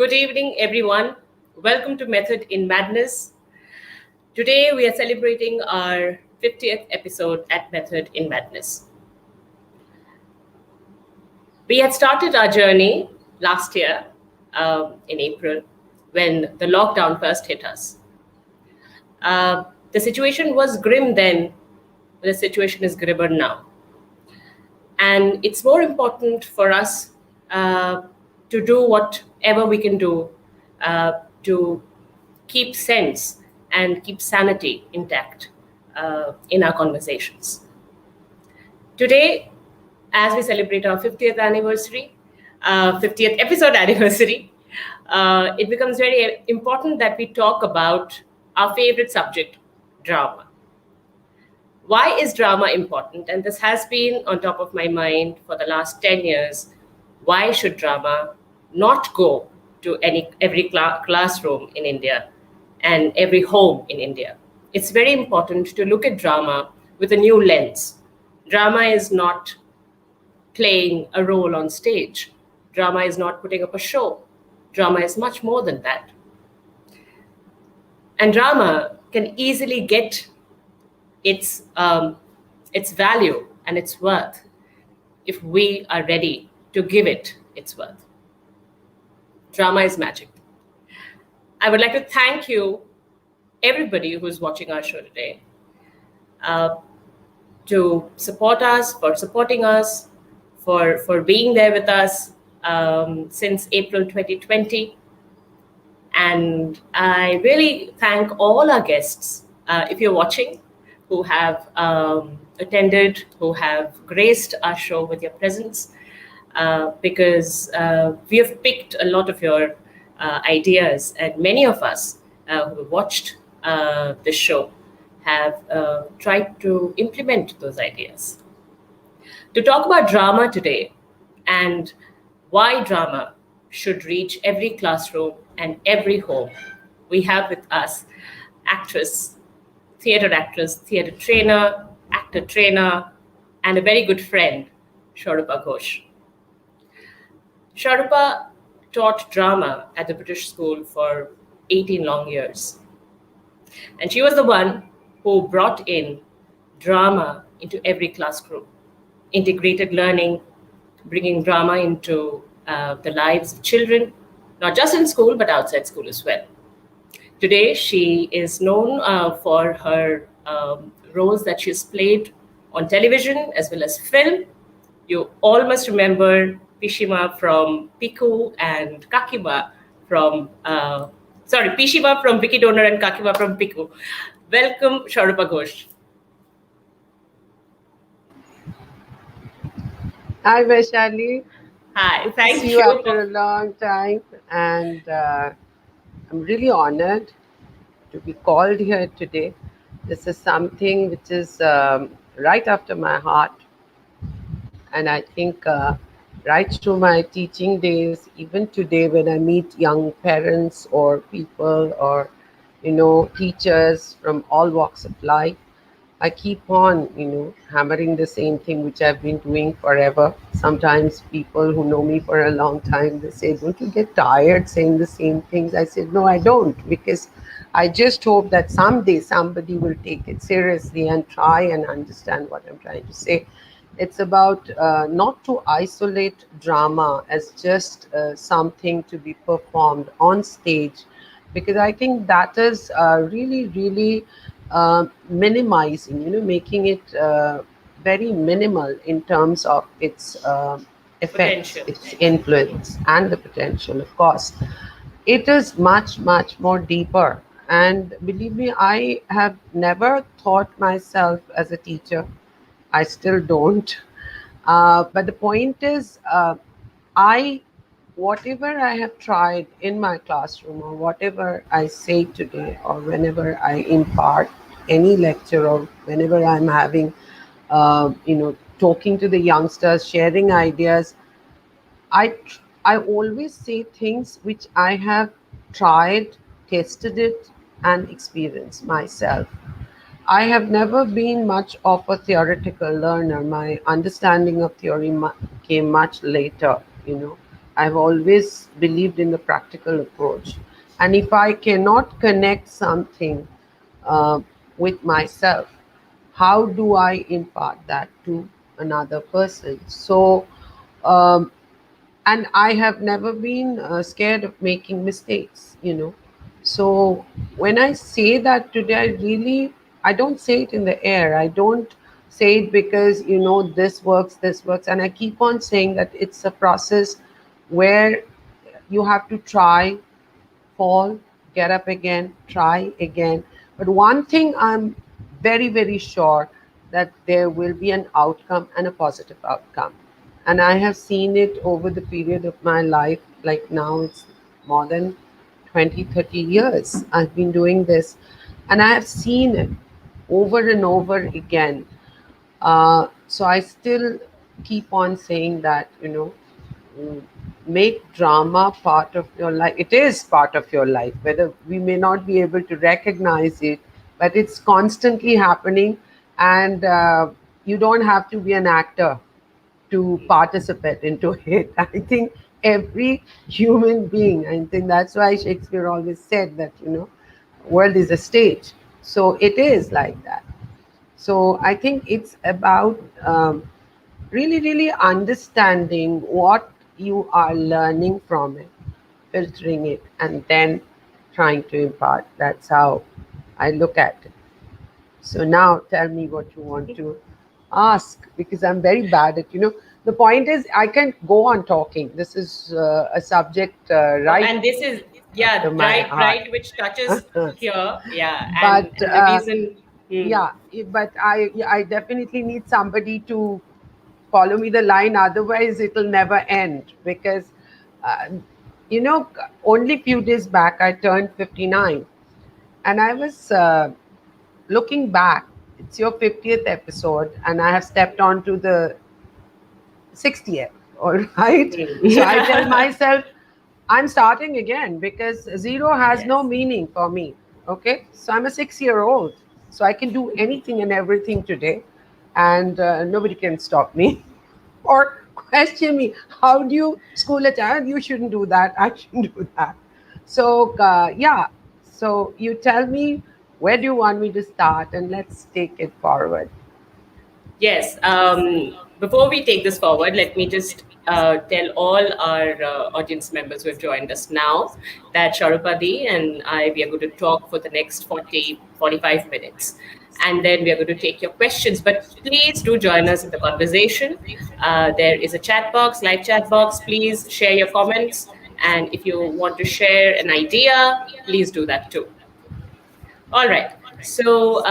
Good evening, everyone. Welcome to Method in Madness. Today, we are celebrating our 50th episode at Method in Madness. We had started our journey last year in April when the lockdown first hit us. The situation was grim then, the situation is grimmer now. And it's more important for us to do whatever we can do to keep sense and keep sanity intact in our conversations. Today, as we celebrate our 50th anniversary, 50th episode anniversary, it becomes very important that we talk about our favorite subject, drama. Why is drama important? And this has been on top of my mind for the last 10 years. Why should drama not go to every classroom in India and every home in India? It's very important to look at drama with a new lens. Drama is not playing a role on stage. Drama is not putting up a show. Drama is much more than that. And drama can easily get its value and its worth if we are ready to give it its worth. Drama is magic. I would like to thank you, everybody who is watching our show today, to support us, for supporting us, for being there with us since April 2020. And I really thank all our guests, if you're watching, who have attended, who have graced our show with your presence, because we have picked a lot of your ideas, and many of us who watched the show have tried to implement those ideas. To talk about drama today and why drama should reach every classroom and every home, we have with us theatre actress, theatre trainer, actor trainer, and a very good friend, Swaroopa Ghosh. Swaroopa taught drama at the British School for 18 long years. And she was the one who brought in drama into every classroom, integrated learning, bringing drama into the lives of children, not just in school, but outside school as well. Today, she is known for her roles that she's played on television as well as film. You all must remember Pishima from Piku and Kakima from, Pishima from Vicky Donor and Kakima from Piku. Welcome, Swaroopa Ghosh. Hi, Vaishali. Hi, thank See you after a long time, and I'm really honored to be called here today. This is something which is right after my heart, and I think right through my teaching days, even today when I meet young parents or people or teachers from all walks of life, I keep on hammering the same thing which I've been doing forever. Sometimes people who know me for a long time, they say, don't you get tired saying the same things? I said, no, I don't, because I just hope that someday somebody will take it seriously and try and understand what I'm trying to say. It's about not to isolate drama as just something to be performed on stage, because I think that is really, really minimizing, making it very minimal in terms of its effects, Potential. its influence, and the potential, of course. It is much, much more deeper. And believe me, I have never thought myself as a teacher. I still don't. But the point is, whatever I have tried in my classroom, or whatever I say today, or whenever I impart any lecture, or whenever I'm having, talking to the youngsters, sharing ideas, I always say things which I have tried, tested it, and experienced myself. I have never been much of a theoretical learner. My understanding of theory came much later, I've always believed in the practical approach. And if I cannot connect something uh, with myself, how do I impart that to another person? So, um, and I have never been scared of making mistakes. So when I say that today, I don't say it in the air. I don't say it because this works, and I keep on saying that it's a process where you have to try, fall, get up again, try again. But one thing I'm very, very sure, that there will be an outcome, and a positive outcome. And I have seen it over the period of my life. Like now, it's more than 20, 30 years I've been doing this, and I have seen it over and over again. So I still keep on saying that, mm, make drama part of your life. It is part of your life, whether we may not be able to recognize it, but it's constantly happening. And you don't have to be an actor to participate into it. I think every human being, I think that's why Shakespeare always said that, world is a stage. So it is like that. So I think it's about really, really understanding what you are learning from it, filtering it, and then trying to impart. That's how I look at it. So now tell me what you want to ask, because I'm very bad at. The point is, I can go on talking. This is a subject No, right and this is, after yeah, my right, heart. right, which touches here, yeah, but and the reason. Hmm. yeah, but I definitely need somebody to follow me the line, otherwise it'll never end. Because uh, you know only few days back I turned 59, and I was looking back. It's your 50th episode, and I have stepped onto the 60th. All right. So I tell Hmm. myself I'm starting again, because zero has no Yes. meaning for me. Okay. So I'm a 6-year old. So I can do anything and everything today, and nobody can stop me or question me. How do you school a child? You shouldn't do that. I shouldn't do that. So, yeah. So you tell me, where do you want me to start, and let's take it forward. Yes. Before we take this forward, let me just tell all our audience members who have joined us now that Sharupadi and I, we are going to talk for the next 40-45 minutes. And then we are going to take your questions. But please do join us in the conversation. There is a chat box, live chat box. Please share your comments. And if you want to share an idea, please do that too. All right. So,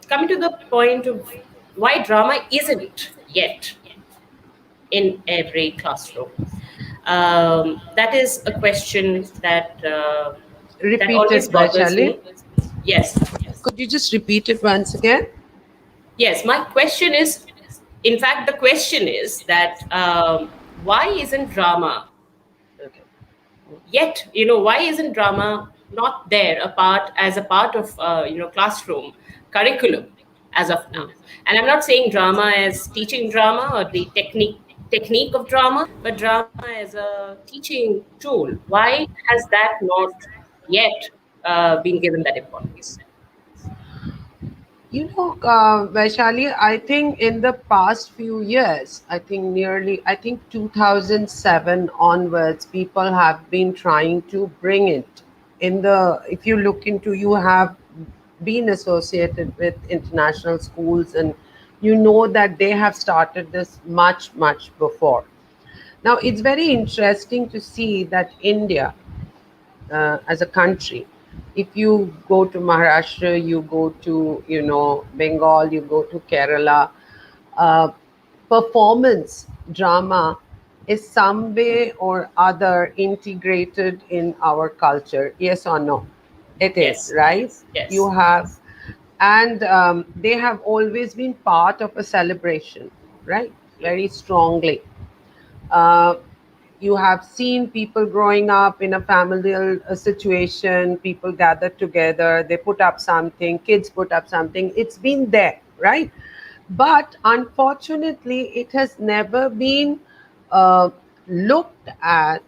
coming to the point of why drama isn't yet in every classroom, that is a question that Repeat always it, bothers Vaishali. me. Yes, Could you just repeat it once again? yes. My question is, in fact, the question is that why isn't drama Okay. yet, why isn't drama not there as a part of classroom curriculum as of now? And I'm not saying drama as teaching drama or the technique of drama, but drama as a teaching tool. Why has that not yet been given that importance? Vaishali, I think in the past few years, I think 2007 onwards, people have been trying to bring it. If you look into, you have been associated with international schools, and you know that they have started this much, much before. Now, it's very interesting to see that India, as a country, if you go to Maharashtra, you go to Bengal, you go to Kerala, uh, performance drama is some way or other integrated in our culture. Yes or no? It is, Yes, right? You yes, have, and they have always been part of a celebration, right? Very strongly. uh, you have seen people growing up in a familial situation, people gather together, they put up something, kids put up something, it's been there, right? But unfortunately, it has never been uh, looked at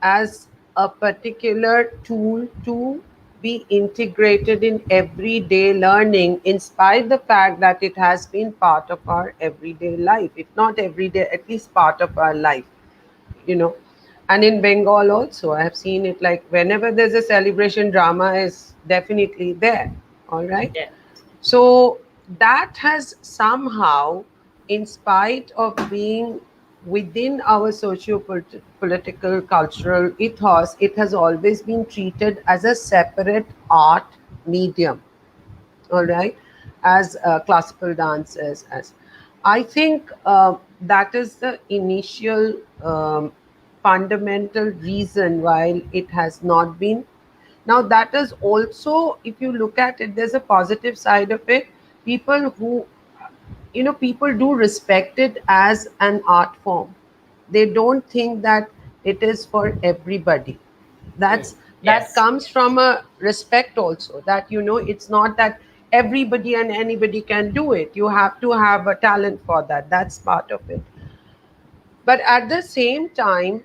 as a particular tool to be integrated in everyday learning, in spite the fact that it has been part of our everyday life, if not everyday, at least part of our life, you know. And in Bengal also, I have seen it, like whenever there's a celebration, drama is definitely there. All right. Yeah. So that has somehow, in spite of being within our socio-political cultural ethos, it has always been treated as a separate art medium. All right, as classical dances. As I think that is the initial fundamental reason why it has not been. Now that is also, if you look at it, there's a positive side of it. People who, people do respect it as an art form. They don't think that it is for everybody. Mm. That Yes. comes from a respect also, that it's not that everybody and anybody can do it. You have to have a talent for that. That's part of it. But at the same time,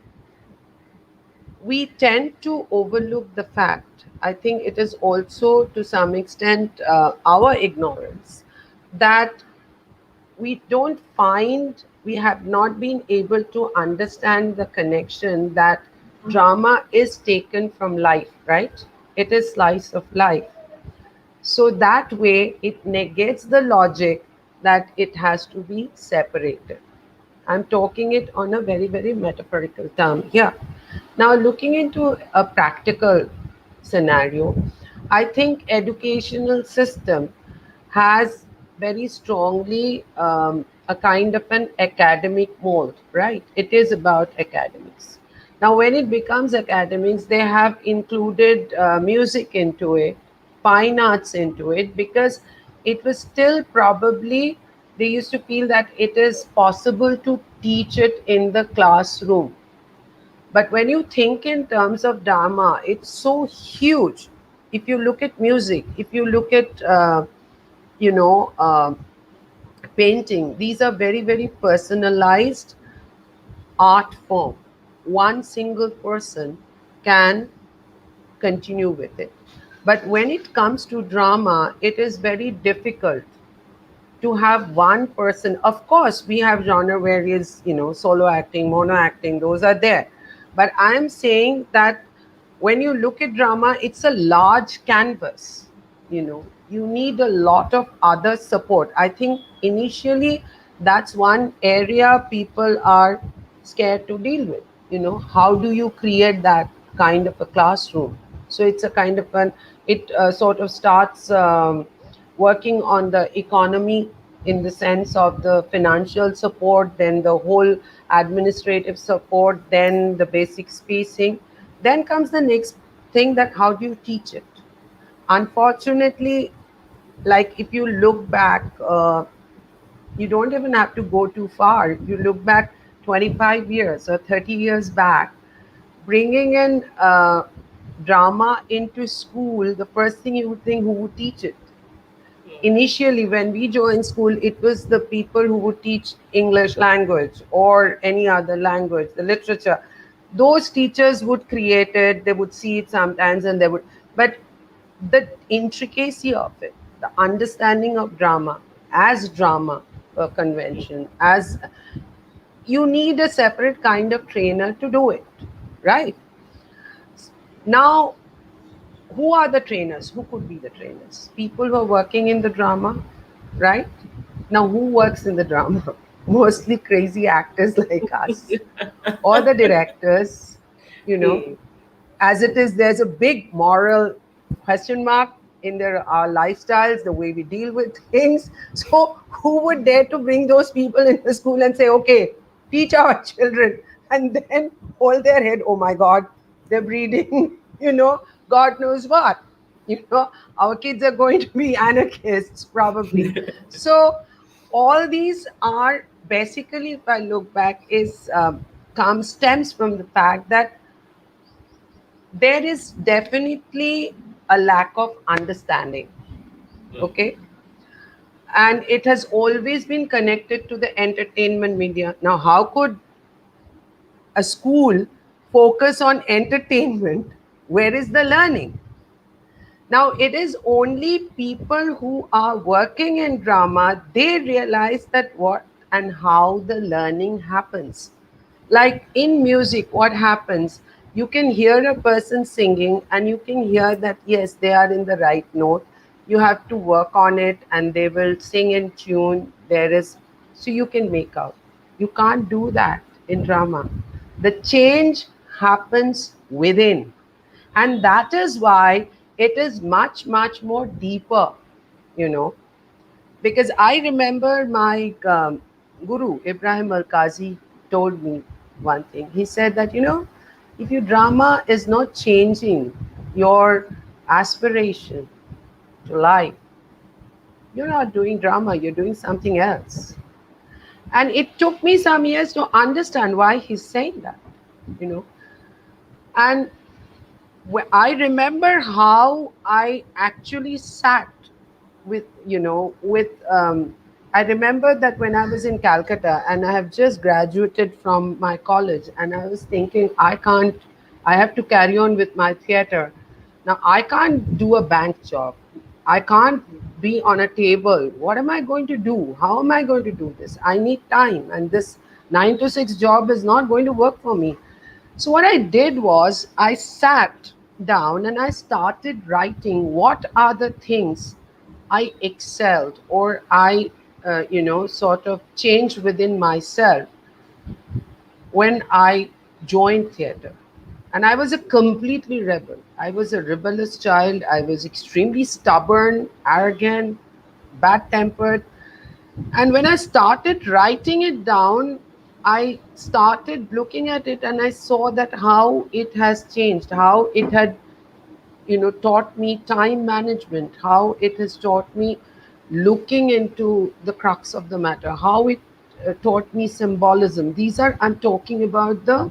we tend to overlook the fact, I think it is also to some extent our ignorance, that we have not been able to understand the connection that drama is taken from life, right? It is slice of life. So that way it negates the logic that it has to be separated. I'm talking it on a very, very metaphorical term here. Now, looking into a practical scenario, I think educational system has very strongly a kind of an academic mold, right? It is about academics. Now, when it becomes academics, they have included music into it, fine arts into it, because it was still probably, they used to feel that it is possible to teach it in the classroom. But when you think in terms of Dharma, it's so huge. If you look at music, if you look at, you know, uh, painting, these are very, very personalized art form. One single person can continue with it. But when it comes to drama, it is very difficult to have one person. Of course, we have genre where is, solo acting, mono acting, those are there. But I'm saying that when you look at drama, it's a large canvas. You need a lot of other support. I think initially that's one area people are scared to deal with. How do you create that kind of a classroom? So it's a kind of an, it sort of starts working on the economy, in the sense of the financial support, then the whole administrative support, then the basic spacing. Then comes the next thing, that how do you teach it? Unfortunately, like if you look back, you don't even have to go too far. You look back 25 years or 30 years back, bringing in drama into school, the first thing you would think, who would teach it? Initially, when we joined school, it was the people who would teach English language or any other language, the literature. Those teachers would create it, they would see it sometimes, and they would, but the intricacy of it, the understanding of drama as drama convention, as, you need a separate kind of trainer to do it, right? Now, who are the trainers? Who could be the trainers? People who are working in the drama, right? Now, who works in the drama? Mostly crazy actors like us, or the directors, you know. Hmm. As it is, there's a big moral question mark in their our lifestyles, the way we deal with things. So, who would dare to bring those people in the school and say, okay, teach our children, and then hold their head, oh my God, they're breeding, God knows what. Our kids are going to be anarchists probably. So, all these are basically, if I look back, is stems from the fact that there is definitely a lack of understanding. Okay. And it has always been connected to the entertainment media. Now, how could a school focus on entertainment, where is the learning? Now, it is only people who are working in drama, they realize that what and how the learning happens. Like in music, what happens? You can hear a person singing and you can hear that, yes, they are in the right note. You have to work on it and they will sing in tune. There is, so you can make out. You can't do that in drama. The change happens within, and that is why it is much more deeper, you know. Because I remember my guru Ibrahim Al-Qazi told me one thing. He said that, if your drama is not changing your aspiration to life, you're not doing drama, you're doing something else. And it took me some years to understand why he's saying that, you know. And I remember how I actually sat with, I remember that when I was in Calcutta and I have just graduated from my college, and I was thinking, I have to carry on with my theater. Now, I can't do a bank job. I can't be on a table. What am I going to do? How am I going to do this? I need time, and this 9 to 6 job is not going to work for me. So, what I did was I sat down and I started writing what are the things I excelled, or I, sort of changed within myself when I joined theater. And I was a completely rebel. I was a rebellious child. I was extremely stubborn, arrogant, bad tempered. And when I started writing it down, I started looking at it and I saw that how it has changed, how it had, taught me time management, how it has taught me looking into the crux of the matter, how it taught me symbolism. These are, I'm talking about the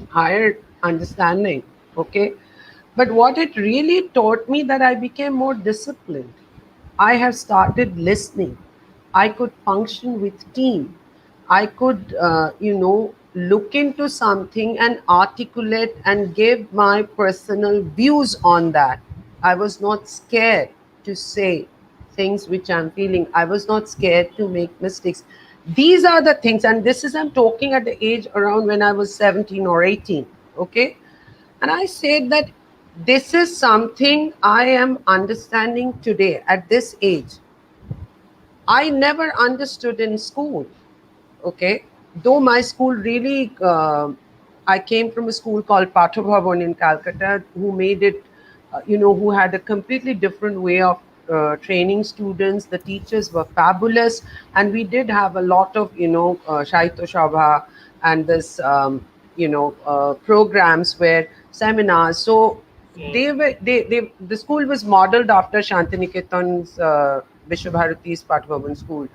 higher understanding, okay? But what it really taught me, that I became more disciplined. I have started listening. I could function with team. I could, look into something and articulate and give my personal views on that. I was not scared to say things which I'm feeling. I was not scared to make mistakes. These are the things, and this is, I'm talking at the age around when I was 17 or 18. Okay. And I said that this is something I am understanding today at this age. I never understood in school. Okay. Though my school really, I came from a school called Patho Bhavan in Calcutta, who made it, who had a completely different way of training students. The teachers were fabulous, and we did have a lot of, Shahitya Shabha and this, programs where seminars. So the school was modeled after Shantiniketan's Vishwabharati's Patho Bhavan school.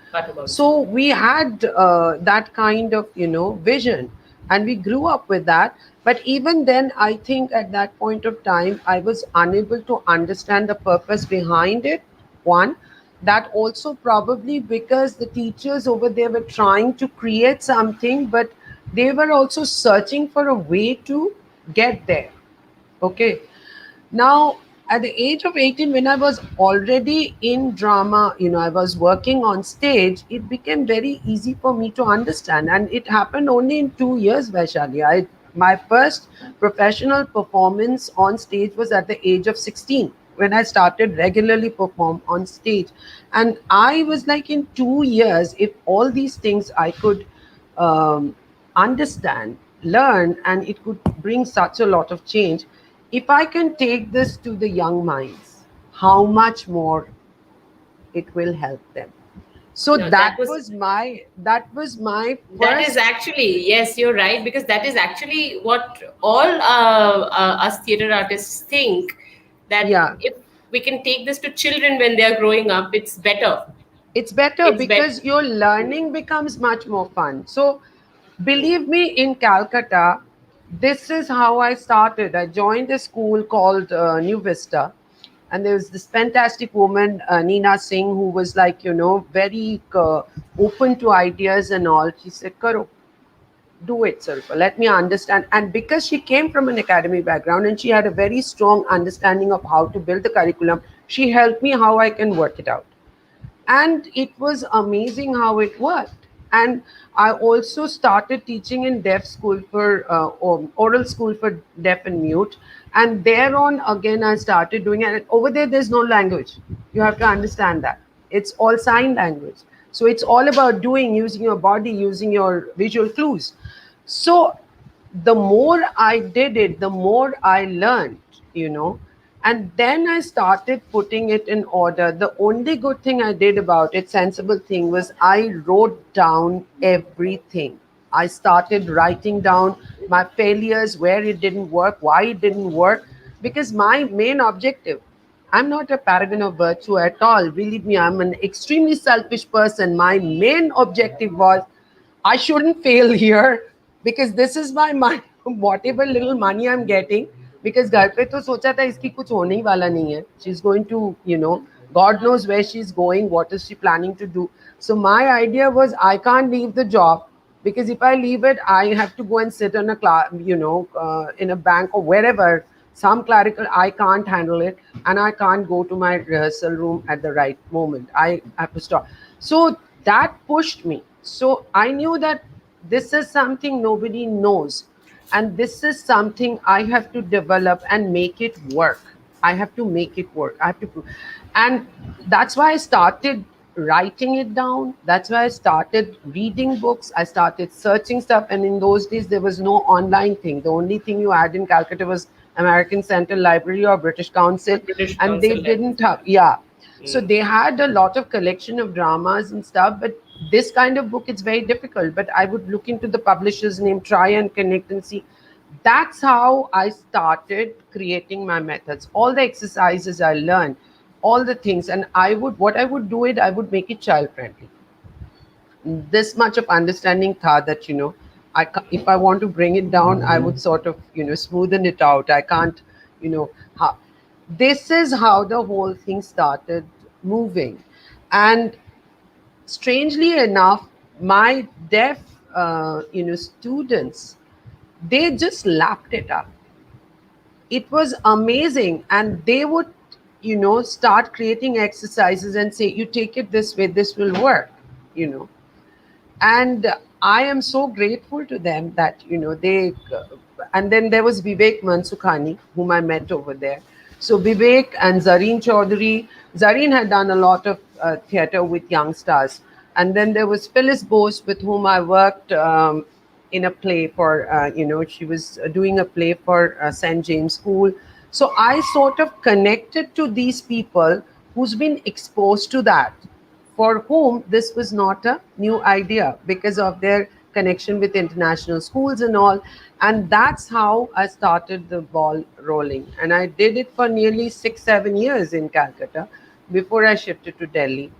So we had that kind of, vision, and we grew up with that. But even then, I think at that point of time, I was unable to understand the purpose behind it. One, that also probably because the teachers over there were trying to create something, but they were also searching for a way to get there. Okay. Now, at the age of 18, when I was already in drama, I was working on stage, it became very easy for me to understand. And it happened only in 2 years, Vaishali. My first professional performance on stage was at the age of 16, when I started regularly perform on stage. And I was like, in 2 years, if all these things I could understand, learn, and it could bring such a lot of change. If I can take this to the young minds, how much more it will help them. So No, that was my that is first. actually, yes, you're right, because that is actually what all us theater artists think, that Yeah, if we can take this to children when they are growing up, it's better. it's better It's better. because your learning becomes much more fun. So believe me, in Calcutta, this is how I started. I joined a school called New Vista, and there was this fantastic woman, Neena Singh, who was like, very open to ideas and all. She said, Karo. do it, Swaroopa. Let me understand. And because she came from an academic background and she had a very strong understanding of how to build the curriculum, she helped me how I can work it out. And it was amazing how it worked. And I also started teaching in deaf school for oral school for deaf and mute. And thereon again I started doing it. And over there there's no language, you have to understand that it's all sign language. So it's all about doing, using your body, using your visual clues. So the more I did it, the more I learned, you know. And then I started putting it in order. The only good thing I did about it, sensible thing, was I wrote down everything. I started writing down my failures, where it didn't work, why it didn't work, because my main objective, I'm not a paragon of virtue at all. Believe me, I'm an extremely selfish person. My main objective was I shouldn't fail here because this is my money, whatever little money I'm getting. Because घर पे तो सोचा था इसकी कुछ होने ही वाला नहीं है. She's going to, you know, God knows where she's going, what is she planning to do. So my idea was I can't leave the job because if I leave it, I have to go and sit in a class, you know, in a bank or wherever, some clerical. I can't handle it, and I can't go to my rehearsal room at the right moment. I have to stop. So that pushed me. So I knew that this is something nobody knows, and this is something I have to develop and make it work. I have to make it work. I have to prove. And that's why I started writing it down. That's why I started reading books. I started searching stuff. And in those days, there was no online thing. The only thing you had in Calcutta was American Central Library or British Council. British And they Council didn't Library. have, yeah. So they had a lot of collection of dramas and stuff, but this kind of book, it's very difficult. But I would look into the publisher's name, try and connect and see. That's how I started creating my methods. All the exercises I learned, all the things, and what I would do it, I would make it child friendly. This much of understanding tha that, you know, if I want to bring it down, I would sort of, you know, smoothen it out. I can't, you know, how, this is how the whole thing started moving. And strangely enough, my deaf, you know, students, they just lapped it up. It was amazing. And they would, you know, start creating exercises and say, you take it this way, this will work, you know. And I am so grateful to them that, you know, they and then there was Vivek Mansukhani, whom I met over there. So Vivek and Zareen Chaudhary. Zareen had done a lot of theater with young stars. And then there was Phyllis Bose, with whom I worked in a play for, you know, she was doing a play for St. James School. So I sort of connected to these people who's been exposed to that, for whom this was not a new idea because of their connection with international schools and all. And that's how I started the ball rolling. And I did it for nearly 6 7 years in Calcutta before I shifted to Delhi.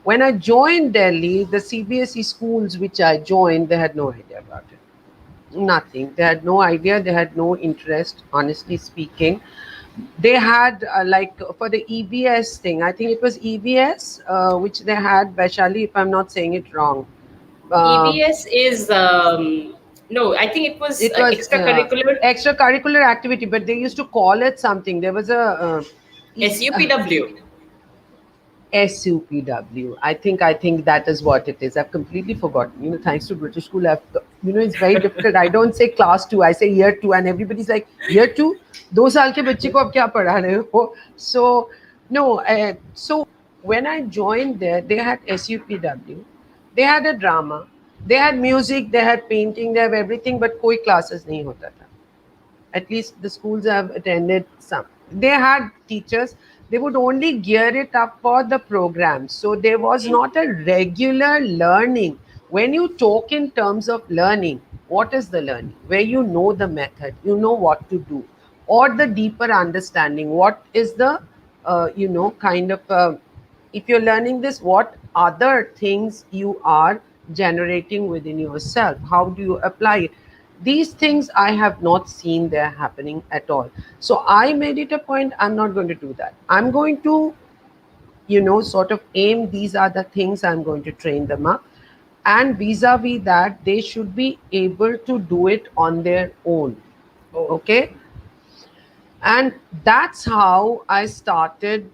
When I joined Delhi, the CBSE schools which I joined, they had no idea about it. Nothing. They had no idea. They had no interest, honestly speaking. They had like for the EVS thing, I think it was EVS, which they had, Vaishali, if I'm not saying it wrong. Uh, EVS is no, I think it was it was extracurricular. extracurricular activity, but they used to call it something. There was a SUPW. SUPW. I think that is what it is. I've completely forgotten. You know, thanks to British school, you know, it's very difficult. I don't say class two, I say year two, and everybody's like, year two? 2 साल के बच्चे को आप क्या पढ़ा रहे हो? So no, so when I joined there, they had SUPW, they had a drama, they had music, they had painting, they have everything, but कोई classes नहीं होता था. At least the schools I've attended, some they had teachers. They would only gear it up for the program, so there was not a regular learning. When you talk in terms of learning, what is the learning? Where you know the method, you know what to do, or the deeper understanding, what is the you know, kind of if you're learning this, what other things you are generating within yourself, how do you apply it? These things I have not seen there happening at all. So I made it a point, I'm not going to do that. I'm going to, you know, sort of aim, these are the things I'm going to train them up. and vis-a-vis that they should be able to do it on their own. Oh, Okay. And that's how I started.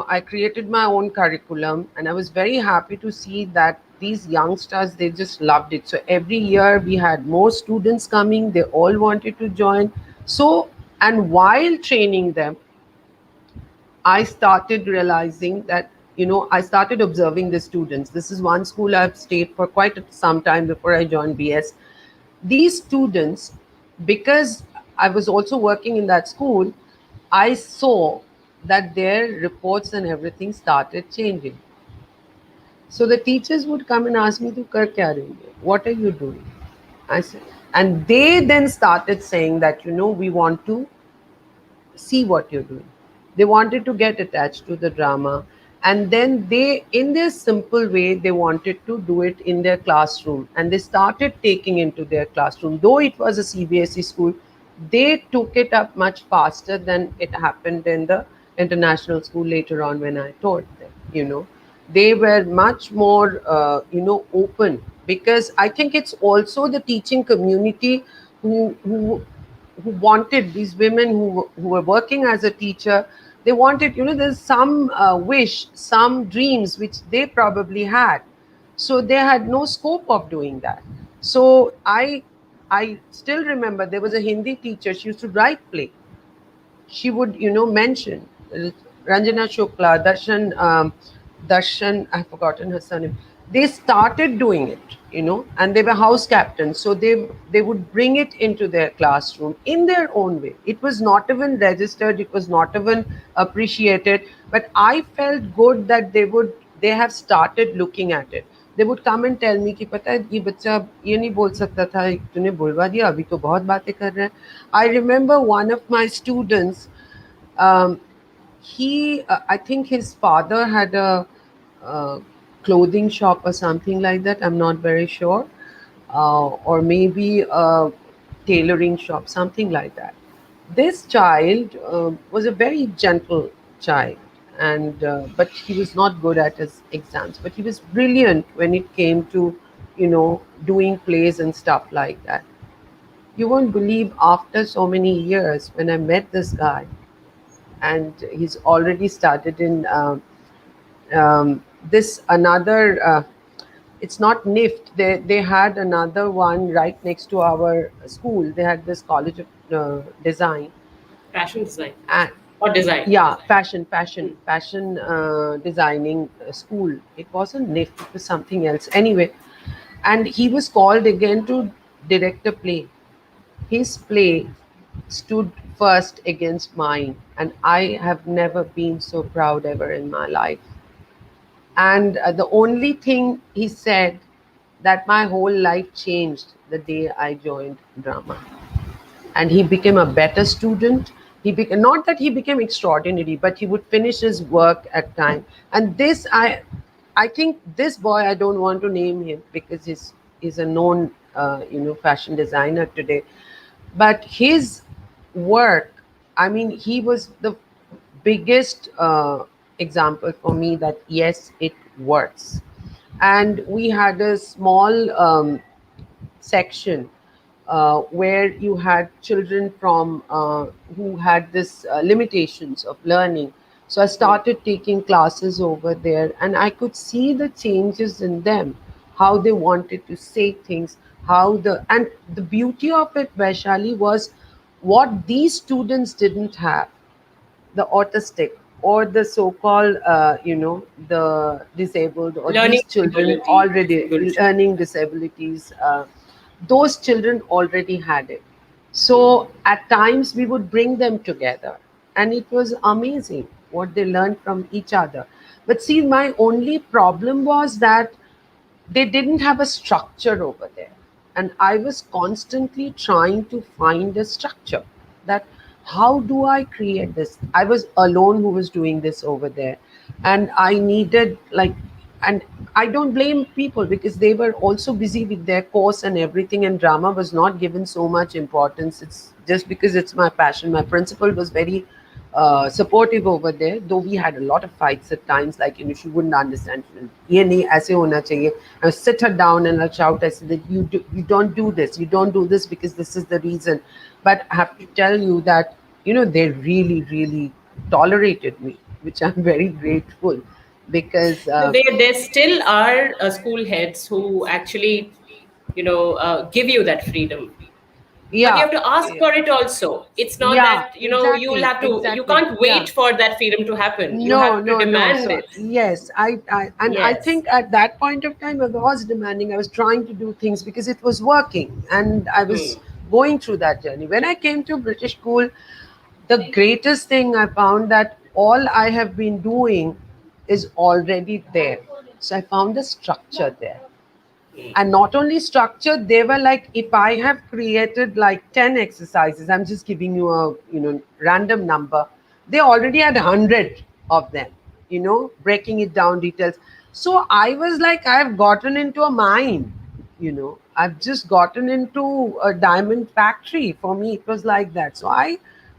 I created my own curriculum, and I was very happy to see that these youngsters, they just loved it. So every year we had more students coming, they all wanted to join. So, and while training them, I started realizing that, I started observing the students. This is one school I've stayed for quite some time before I joined BS. These students, because I was also working in that school, I saw that their reports and everything started changing. So the teachers would come and ask me, "Tu kar kya rahi hai? What are you doing?" I said, and they then started saying that, we want to see what you're doing. They wanted to get attached to the drama. And then they, in their simple way, they wanted to do it in their classroom. And they started taking into their classroom. Though it was a CBSE school, they took it up much faster than it happened in the international school later on when I taught them. They were much more, open, because I think it's also the teaching community who wanted, these women who were working as a teacher, they wanted, there's some wish, some dreams which they probably had, so they had no scope of doing that. So I still remember there was a Hindi teacher, she used to write play. She would, mention Ranjana Shukla, Darshan, I've forgotten her surname. They started doing it, and they were house captains. So they would bring it into their classroom in their own way. It was not even registered, it was not even appreciated. But I felt good that they have started looking at it. They would come and tell me कि पता है ये बच्चा ये नहीं बोल सकता था, तूने बुलवा दिया, अभी तो बहुत बातें कर रहे हैं. I remember one of my students, um, I think his father had a uh, clothing shop or something like that. I'm not very sure, or maybe a tailoring shop, something like that. This child was a very gentle child, and but he was not good at his exams. But he was brilliant when it came to, doing plays and stuff like that. You won't believe, after so many years, when I met this guy, and he's already started in this another. It's not NIFT. They had another one right next to our school. They had this College of Design, fashion design and or design? yeah, Design. fashion designing school. It wasn't NIFT. It was something else. Anyway, and he was called again to direct a play. His play stood first against mine, and I have never been so proud ever in my life. And the only thing he said, that my whole life changed the day I joined drama. And he became a better student. Not that he became extraordinary, but he would finish his work at time. And this, I think this boy, I don't want to name him because he's a known, fashion designer today. But his work, I mean, he was the biggest example for me that yes, it works. And we had a small section where you had children from who had this limitations of learning. So I started taking classes over there, and I could see the changes in them, how they wanted to say things, and the beauty of it, Vaishali, was what these students didn't have, the autistic or the so-called the disabled, or Learning these children disability, already disabled learning disabilities, those children already had it. children. So at times we would bring them together, and it was amazing what they learned from each other. But see, my only problem was that they didn't have a structure over there, and I was constantly trying to find a structure, that how do I create this. I was alone who was doing this over there, and I needed, like, and I don't blame people because they were also busy with their course and everything, and drama was not given so much importance. It's just because it's my passion. My principal was very supportive over there, though we had a lot of fights at times, like, she wouldn't understand. "Ye nahi, aise hona chahiye." I would sit her down and I'll shout. I said that you don't do this, you don't do this because this is the reason. But I have to tell you that, they really, really tolerated me, which I'm very grateful, because There still are school heads who actually, give you that freedom, but you yeah, have to ask for it also. It's not yeah, that, you'll exactly, have to, you exactly, can't yeah. wait for that freedom to happen. You No, have to no, no. demand So it. yes, I Yes. think at that point of time I was demanding. I was trying to do things because it was working, and I was Hmm. going through that journey. When I came to British school, the greatest thing I found that all I have been doing is already there. So I found a structure there, and not only structured, they were like, if I have created like 10 exercises, I'm just giving you a random number, they already had 100 of them, breaking it down details. So I was like, I've gotten into a mine, I've just gotten into a diamond factory. For me it was like that. So I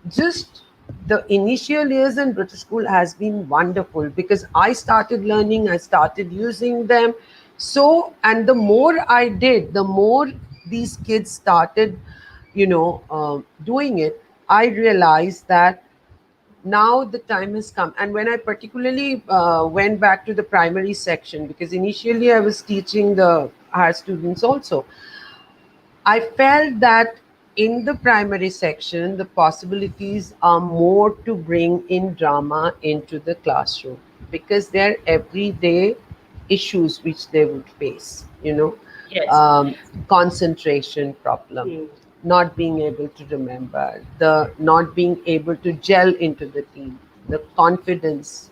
just, the initial years in British school has been wonderful because I started learning, I started using them. So, and the more I did, the more these kids started, doing it. I realized that now the time has come. And when I particularly went back to the primary section, because initially I was teaching the higher students also, I felt that in the primary section, the possibilities are more to bring in drama into the classroom because they're everyday issues which they would face, Yes. concentration problem, Hmm. not being able to remember, the not being able to gel into the team, the confidence.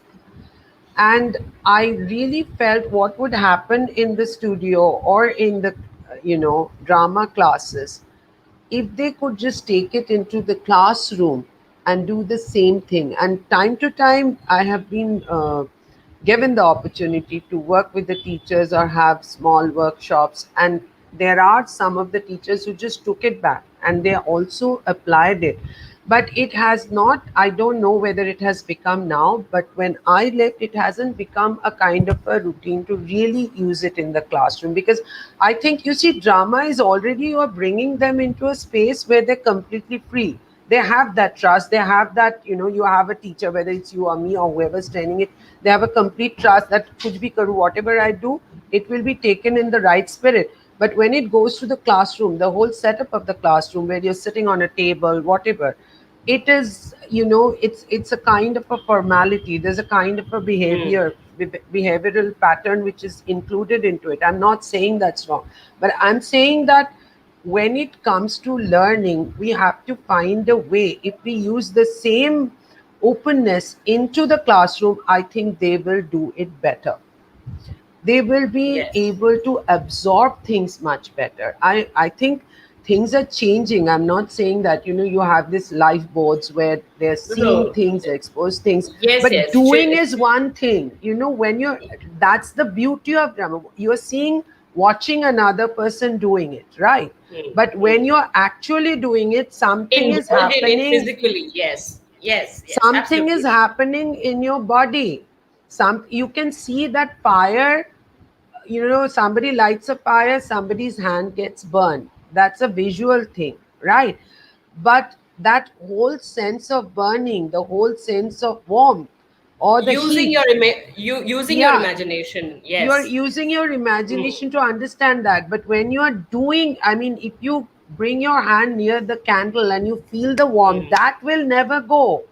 And I really felt what would happen in the studio or in the drama classes if they could just take it into the classroom and do the same thing. And time to time I have been given the opportunity to work with the teachers or have small workshops, and there are some of the teachers who just took it back and they also applied it. But it has not, I don't know whether it has become now, but when I left it hasn't become a kind of a routine to really use it in the classroom. Because I think, you see, drama is already, you are bringing them into a space where they're completely free. They have that trust, they have that, you have a teacher, whether it's you or me or whoever's training it, they have a complete trust that kuch bhi karu, whatever I do, it will be taken in the right spirit. But when it goes to the classroom, the whole setup of the classroom where you're sitting on a table, whatever, it is, it's a kind of a formality, there's a kind of a Hmm. behavioral pattern which is included into it. I'm not saying that's wrong, but I'm saying that when it comes to learning, we have to find a way. If we use the same openness into the classroom, I think they will do it better. They will be Yes. able to absorb things much better. I think things are changing. I'm not saying that, you have this live boards where they're No, seeing no. things, exposed things, Yes, but yes. doing is one thing. When you're, that's the beauty of drama. You're seeing, watching another person doing it, right? Hmm. But Hmm. when you're actually doing it, something is Involved in it happening. physically. Yes. Yes. Yes. Something is Absolutely. happening in your body. Some, you can see that fire. Somebody lights a fire, somebody's hand gets burned. That's a visual thing, right? But that whole sense of burning, the whole sense of warmth or the Using heat, using your yeah, imagination. you're Yes. using your Hmm. imagination to understand that. But when you are doing, I mean, if you bring your hand near the candle and you feel the warmth, Hmm. that will never go.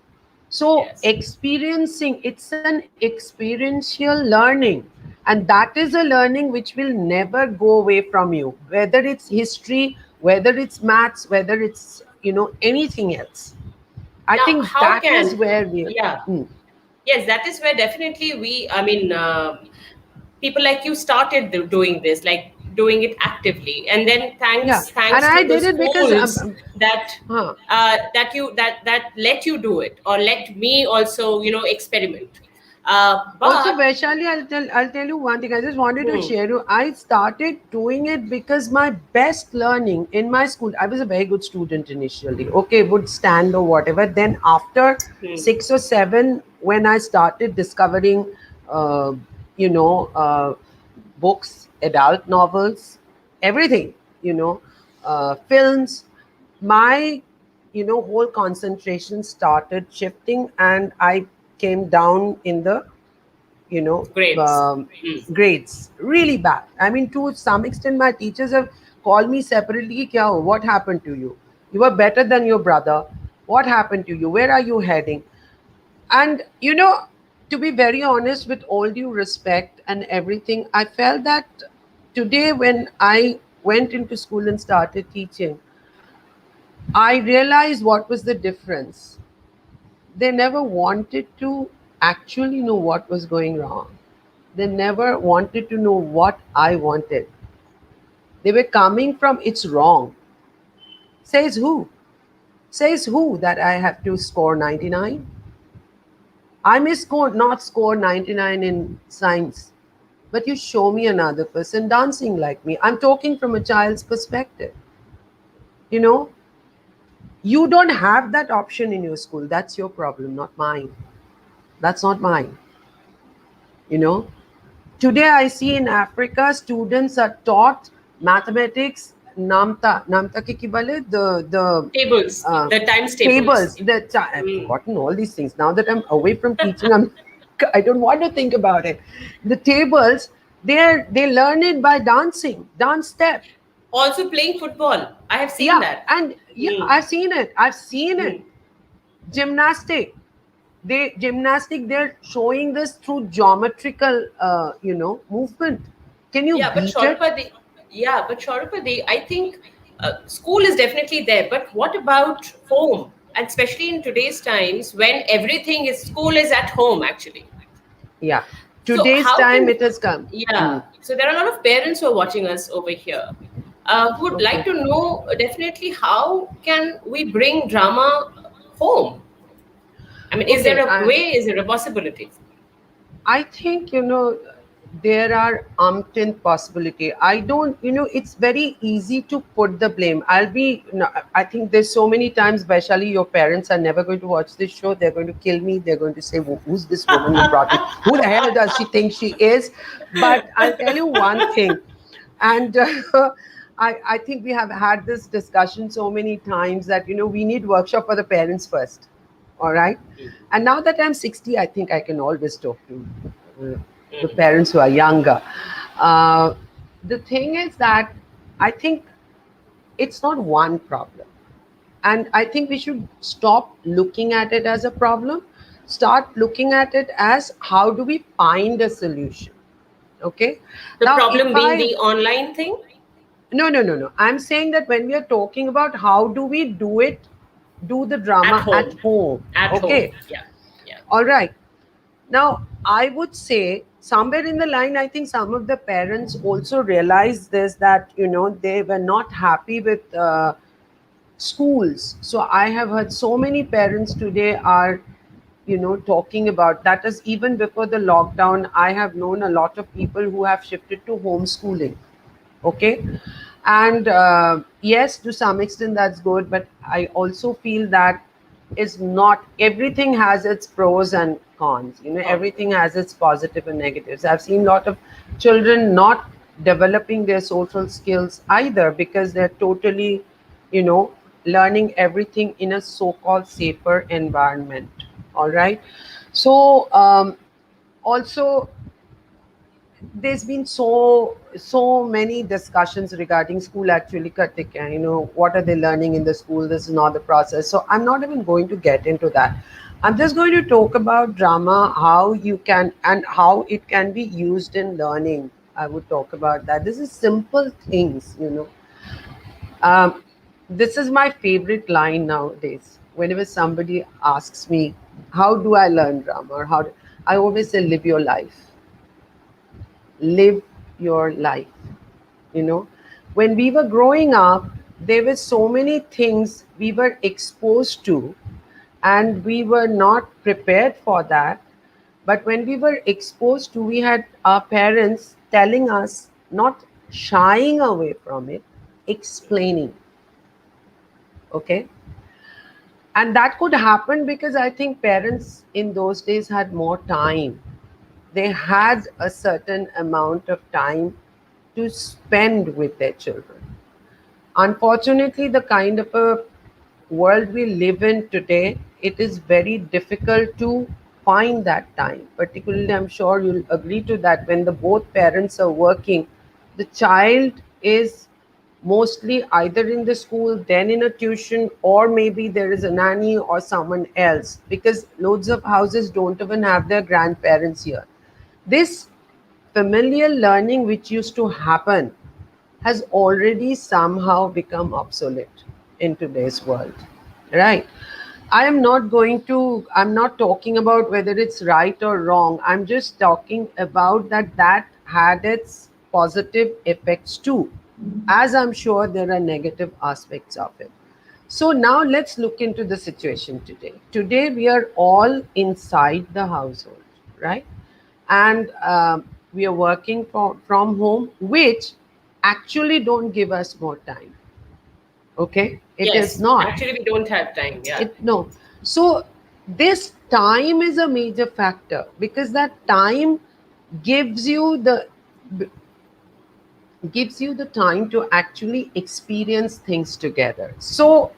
So Yes. experiencing, it's an experiential learning, and that is a learning which will never go away from you, whether it's history, whether it's maths, whether it's anything else. I Now, think how that is can, where we. yeah, Hmm. yes, that is where definitely I mean, people like you started doing this, like doing it actively, and then Yeah, and thanks I to the did it because schools that huh. that let you do it, or let me also experiment. Also, But Vaishali, I'll tell you one thing. I just wanted to hmm, share you. I started doing it because my best learning in my school. I was a very good student initially. Okay, would stand or whatever. Then after hmm, 6 or 7, when I started discovering, uh, you know, books, adult novels, everything, films, my whole concentration started shifting, and I came down in the you know grades. um, Hmm. grades really bad. I mean, to some extent my teachers have called me separately. "Ki kya hua? What happened to you? You were better than your brother. What happened to you? Where are you heading?" And to be very honest, with all due respect and everything, I felt that today when I went into school and started teaching, I realized what was the difference. They never wanted to actually know what was going wrong. They never wanted to know what I wanted. They were coming from "it's wrong." Says who? Says who that I have to score 99? I may not score 99 in science, but you show me another person dancing like me. I'm talking from a child's perspective. You know, you don't have that option in your school. That's your problem, not mine. That's not mine. You know, Today, I see in Africa, students are taught mathematics, namta ki bale, the Tables, uh, the times tables. tables. I've Hmm. forgotten all these things. Now that I'm away from teaching, I don't want to think about it. The tables, they learn it by dancing, dance step. Also playing football. I have seen Yeah, that. and yeah, Hmm. I've seen it. I've seen it. Hmm. Gymnastic. They're showing this through geometrical movement. Can you Yeah, but beat it? Shaurupa, I think school is definitely there. But what about home? And especially in today's times when everything is school is at home actually. Yeah, So today's how time can it has come. Hmm. so there are a lot of parents who are watching us over here who would like Okay. to know definitely how can we bring drama home? I mean, is there Okay, a way? Is there a possibility? I think there are umpteen possibility. I don't, it's very easy to put the blame. I'll be, no, I think there's so many times, Vaishali, your parents are never going to watch this show. They're going to kill me. They're going to say, "Who's this woman you brought in? Who the hell does she think she is?" But I'll tell you one thing, and I think we have had this discussion so many times that we need workshop for the parents first. All right. And now that I'm 60, I think I can always talk to uh, the Mhm. parents who are younger. Uh, the thing is that I think it's not one problem. And I think we should stop looking at it as a problem, start looking at it as how do we find a solution. Okay. The Now, if problem being I the online thing no, no, no, no. I'm saying that when we are talking about how do we do the at drama at home. home. At home. Okay. Yeah. Yeah. All right. Now, I would say somewhere in the line, I think some of the parents also realized this, that, they were not happy with schools. So I have heard so many parents today are, talking about that. Is even before the lockdown, I have known a lot of people who have shifted to homeschooling. Okay. And yes, to some extent that's good, but I also feel that is not everything has its pros and cons. Con. Everything has its positive and negatives. I've seen a lot of children not developing their social skills either because they're totally you know learning everything in a so-called safer environment. All right. So also, there's been so many discussions regarding school actually करते क्या है, what are they learning in the school. This is not the process, so I'm not even going to get into that. I'm just going to talk about drama, how you can and how it can be used in learning. I would talk about that. This is simple things. um, this is my favorite line nowadays. Whenever somebody asks me how do I learn drama, or I always say live your life. Live your life. you know when we were growing up, there were so many things we were exposed to, and we were not prepared for that. But when we were exposed to, we had our parents telling us, not shying away from it, explaining. Okay. And that could happen because I think parents in those days had more time. They had Yes. a certain amount of time to spend with their children. Unfortunately, the kind of a world we live in today, it is very difficult to find that time. Particularly, I'm sure you'll agree to that, when the both parents are working, the child is mostly either in the school, then in a tuition, or maybe there is a nanny or someone else, because loads of houses don't even have their grandparents here. This familial learning which used to happen has already somehow become obsolete in today's world, right? I'm not talking about whether it's right or wrong. I'm just talking about that had its positive effects too, as I'm sure there are negative aspects of it. So now let's look into the situation today. Today we are all inside the household, right? And we are working from home, which actually don't give us more time. Okay, it is Yes. not. Actually, we don't have time. Yeah. It no. So this time is a major factor, because that time gives you the gives you the time to actually experience things together. So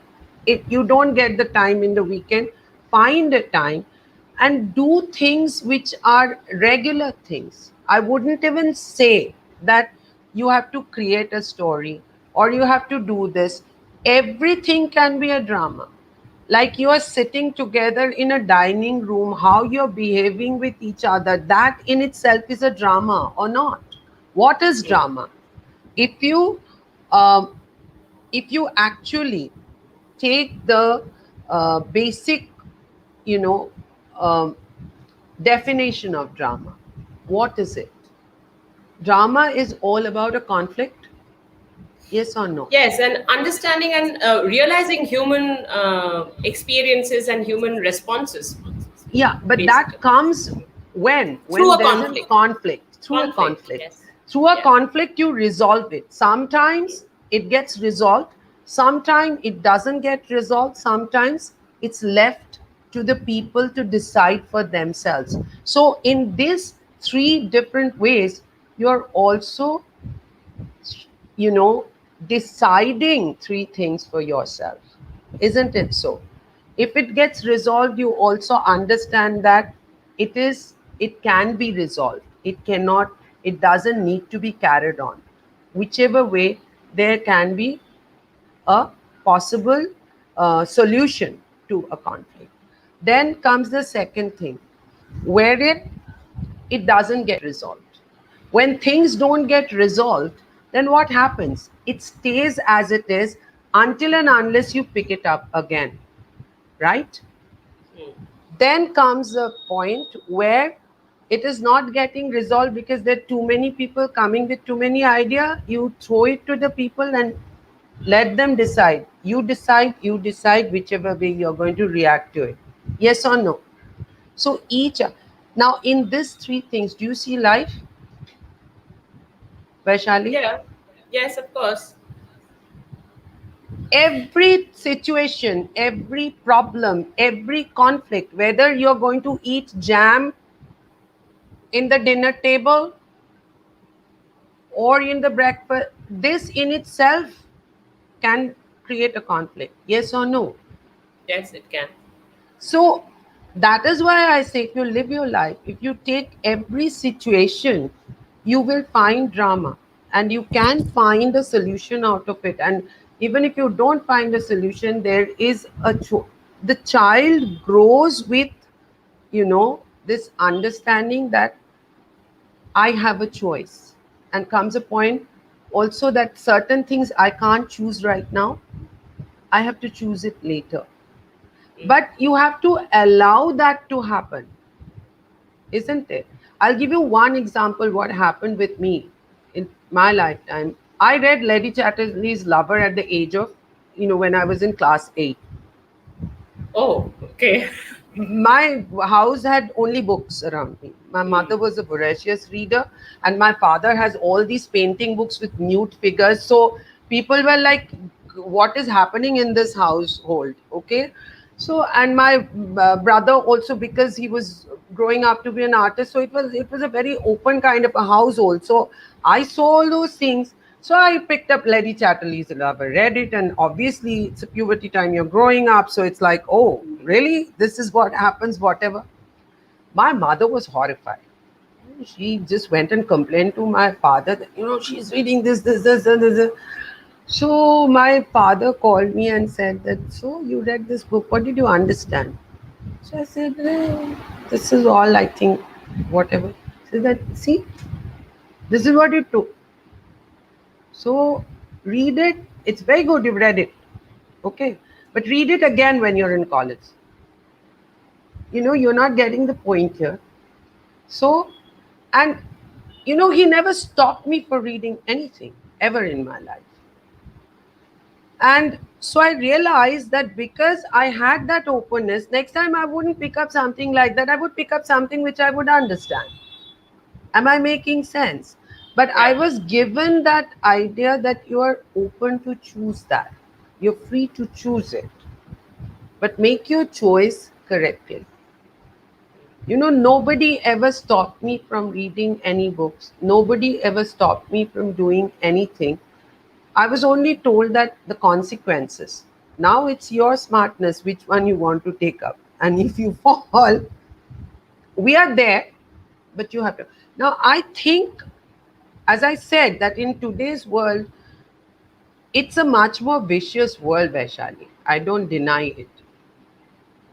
if you don't get the time in the weekend, find a time and do things which are regular things. I wouldn't even say that you have to create a story or you have to do this. Everything can be a drama. Like you are sitting together in a dining room, how you're behaving with each other, that in itself is a drama or not. What is Mm. drama? if you um, if you actually take the basic, you know um, definition of drama, what is it? Drama is all about a conflict, yes or no? Yes, and understanding and realizing human experiences and human responses, Yeah, but that basically, comes through when a there's a conflict. conflict. Through a Conflict, conflict, yes. through a Yeah. conflict you resolve it. Sometimes it gets resolved, sometimes it doesn't get resolved, sometimes it's left to the people to decide for themselves. So in these three different ways, you're also, you know, deciding three things for yourself. Isn't it so? If it gets resolved, you also understand that it can be resolved. It cannot, it doesn't need to be carried on. Whichever way, there can be a possible solution to a conflict. Then comes the second thing, wherein it doesn't get resolved. When things don't get resolved, then what happens? It stays as it is until and unless you pick it up again, right? Mm. Then comes a point where it is not getting resolved because there are too many people coming with too many ideas. You throw it to the people and let them decide. You decide whichever way you're going to react to it. Yes or no? So each, now in these three things, do you see life, Vaishali? Yeah. Yes, of course. Every situation, every problem, every conflict, whether you're going to eat jam in the dinner table or in the breakfast, this in itself can create a conflict. Yes or no? Yes, it can. So that is why I say, if you live your life, if you take every situation, you will find drama and you can find a solution out of it. And even if you don't find a solution, there is the child grows with, this understanding that I have a choice. And comes a point also that certain things I can't choose right now, I have to choose it later. Mm. But you have to allow that to happen, isn't it? I'll give you one example what happened with me in my lifetime. I read Lady Chatterley's Lover at the age of, when I was in class 8. Oh, okay. My house had only books around me. My mother was a voracious reader, and my father has all these painting books with nude figures. So people were like, "What is happening in this household?" Okay, so and my brother also, because he was growing up to be an artist, so it was a very open kind of a household. So I saw all those things. So I picked up Lady Chatterley's Love. I read it, and obviously it's a puberty time. You're growing up, so it's like, oh, really? This is what happens. Whatever. My mother was horrified. She just went and complained to my father that she's reading this. So my father called me and said that, so you read this book. What did you understand? So I said, this is all I think. Whatever. So that, see, this is what you took. So read it. It's very good you've read it. Okay. But read it again when you're in college. You're not getting the point here. So, and he never stopped me for reading anything ever in my life. And so I realized that because I had that openness, next time I wouldn't pick up something like that. I would pick up something which I would understand. Am I making sense? But I Yeah. was given that idea that you are open to choose that. You're free to choose it. But make your choice correctly. Nobody ever stopped me from reading any books. Nobody ever stopped me from doing anything. I was only told that the consequences. Now it's your smartness which one you want to take up. And if you fall, we are there, but you have to. Now, I think, as I said, that in today's world, it's a much more vicious world, Vaishali. I don't deny it.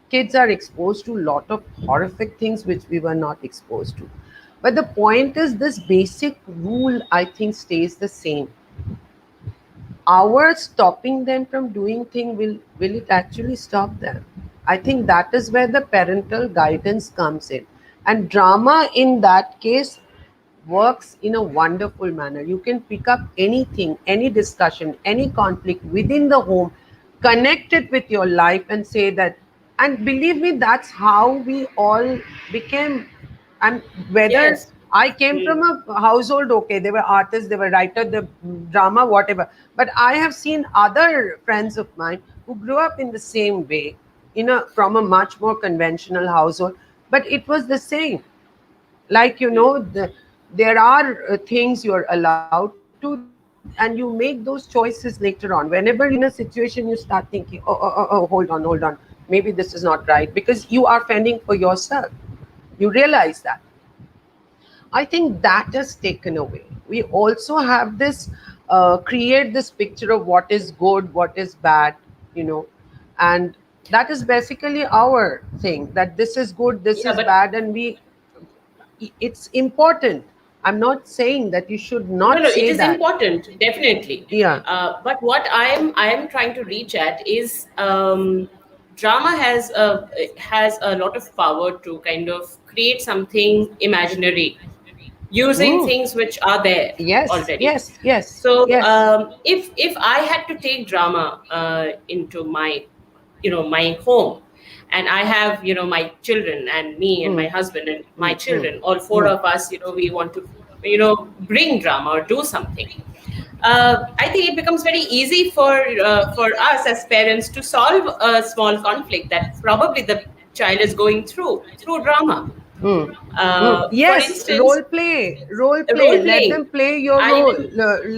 Kids are exposed to a lot of horrific things which we were not exposed to. But the point is, this basic rule, I think, stays the same. Our stopping them from doing thing, will it actually stop them? I think that is where the parental guidance comes in, and drama in that case works in a wonderful manner. You can pick up anything, any discussion, any conflict within the home, connect it with your life, and say that. And believe me, that's how we all became. And whether Yes. I came from Mm. a household, okay, they were artists, they were writers, the drama, whatever. But I have seen other friends of mine who grew up in the same way, from a much more conventional household, but it was the same. Like there are things you're allowed to do, and you make those choices later on. Whenever you're in a situation, you start thinking, oh, hold on, maybe this is not right, because you are fending for yourself. You realize that. I think that is taken away. We also have this create this picture of what is good, what is bad, you know, and that is basically our thing, that this is good, this Yeah, is but bad, and it's important. I'm not saying that you should no, not no, it say is that. important, definitely. Yeah. But what I am trying to reach at is drama has a lot of power to kind of create something imaginary using Mm. things which are there Yes, already. yes, yes, So yes. if I had to take drama into my home, and I have my children and me and my Mm. husband and my Mm. Mm. children, all four Mm. of us, we want to bring drama or do something. I think it becomes very easy for us as parents to solve a small conflict that probably the child is going through drama. Mm. Mm. For Yes, instance, role play. role Let playing. them play your I role. mean,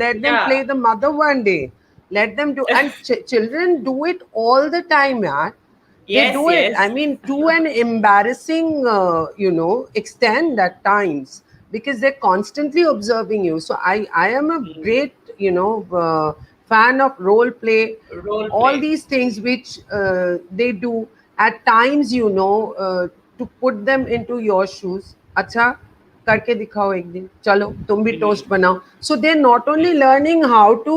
Let them yeah. play the mother one day. Let them do, and children do it all the time, yeah. They Yes, do it. I yes. mean, to an embarrassing, extent at times, because they're constantly observing you. So I am a great, fan of role play, Role all play. these things which they do at times, to put them into your shoes. अच्छा करके दिखाओ एक दिन, चलो तुम भी toast बनाओ. So they're not only learning how to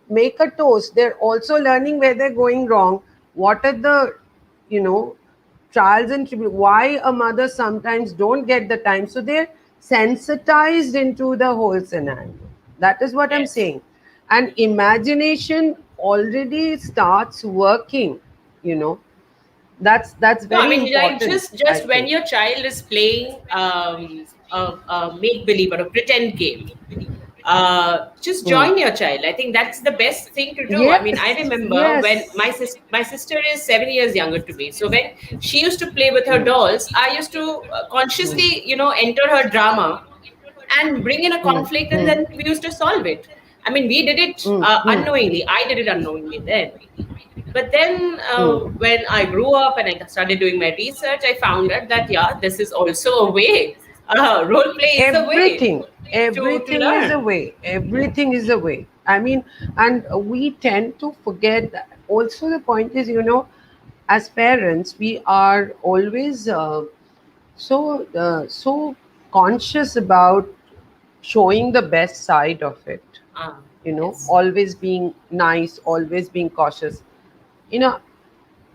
make a toast, they're also learning where they're going wrong, what are the you know trials and why a mother sometimes don't get the time. So they're sensitized into the whole scenario. That is what I'm Yes. saying. And imagination already starts working, you know That's No, I very mean, like important, I just when think. your child is playing a make believe or a pretend game, just Hmm. join your child. I think that's the best thing to do. I mean, I Yes, remember when yes. my sister is 7 years younger to me. So when she used to play with her Hmm. dolls, I used to Hmm. consciously, enter her drama and bring in a Hmm. conflict, and Hmm. then we used to solve it. I mean, we did it Hmm. Hmm. unknowingly. I did it unknowingly then. But then, Hmm. when I grew up and I started doing my research, I found out that yeah, this is also a way. Role play is a way Everything, to everything is a learn. way. Everything is a way. I mean, and we tend to forget that. Also, the point is, as parents, we are always so conscious about showing the best side of it. Ah, yes. Always being nice, always being cautious. You know,